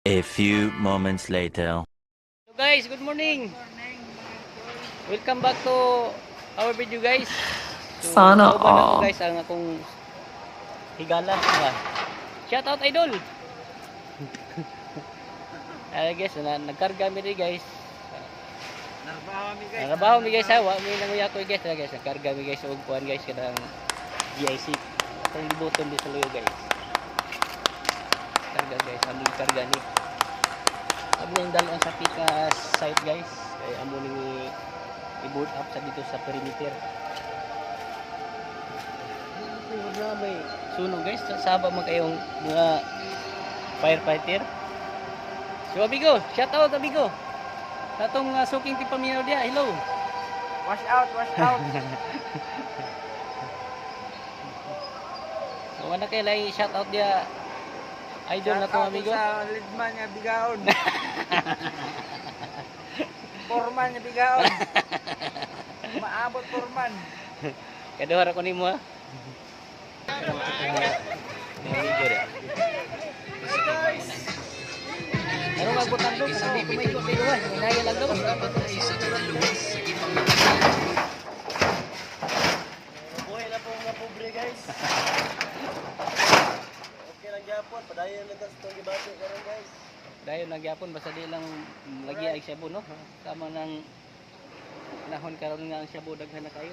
A few moments later. So guys, good morning. Welcome back to our video guys. So, Sana kauban ako all. guys ang akong higala. Shout out idol. Guys, nagkarga mi rin guys. Narabaho mi guys ha. Wa mi nanguya ko guys. Guys, nagkarga mi guys og kuan guys kadang GIC. Atong libuton di sa luyo guys. Karga guys, among karga ni. Amo yung dalon sa pikas site guys. Kay amo ni i-board up sa dito sa perimeter. Grabe. Sunog guys, saba man kayong mga firefighter. So amigo, shout out amigo. Sa atong suking tipaminaw dia. Hello. Wash out, wash out. So wala kay lay shout out dia. Idol na to amigo. Sa lidman nga bigaon. Forman nga bigaon. Maabot forman. Kaduhara ko nimo ha. Amigo dia. Ano magbutang do? Kasi di ko may duwa. Hinaya lang do. Buhay na po mga pobre guys. Okay lang gyapon, padayon na tas tong gibati karon guys. Dayon nagyapon basta di lang lagi ay shabu no. Tama nang nahon karon nga ang shabu daghan na kayo.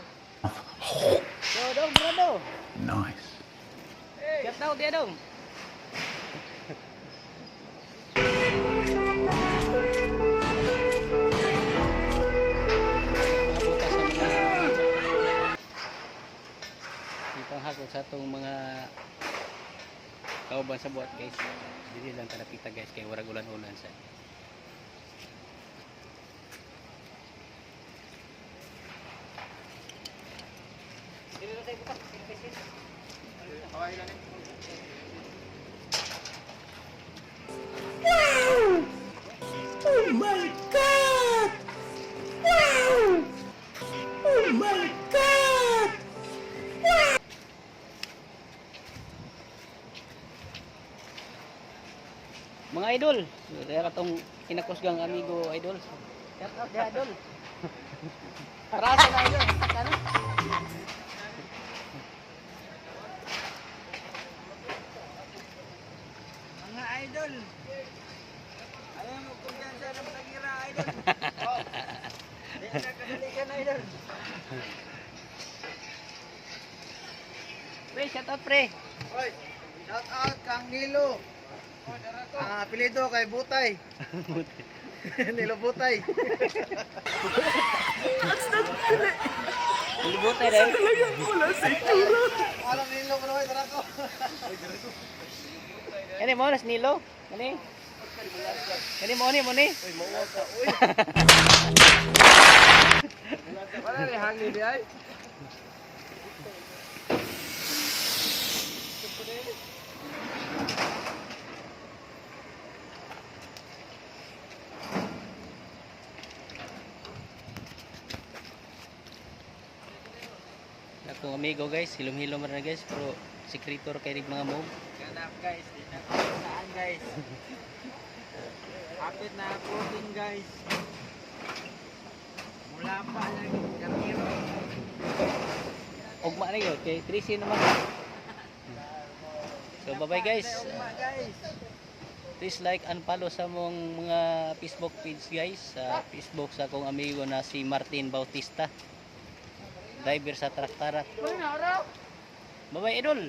So dong brado. Nice. Get out dia dong. Mabutas sa mga ipanghakot sa itong mga kauban sa buhat guys. Dili lang kalapita guys kay warag ulan-ulan sa. Oh my God! Wow! Oh my God! Mga idol, kaya katong kinakusgang amigo idol. Shout out dia idol. Para sa na idol, ano? Mga idol. Ayaw mo kumpiyansa ng tagira idol. Oh. Di na kadali ka na idol. Pre, shout out pre. Oy, shout out kang Nilo. Ang apelyido kay Butay. Nilo Butay. Libutay dahil. Alam Nilo ko na dara ko. Kani mo nas Nilo? Kani? Kani mo ni? Uy, mawag ka. Uy. Wala rin hangin di ay. Akong amigo guys, hilom-hilom na guys, pero sekretor kay mga move. Ganap guys, di na saan guys. Update na uploading guys. Mula pa lang kamero. Ugma na yun, kay Tracy naman. So bye bye guys. Guys. Please like and follow sa mong mga Facebook page guys. Sa Facebook sa akong amigo na si Martin Bautista. Driver sa traktara. Bye bye idol.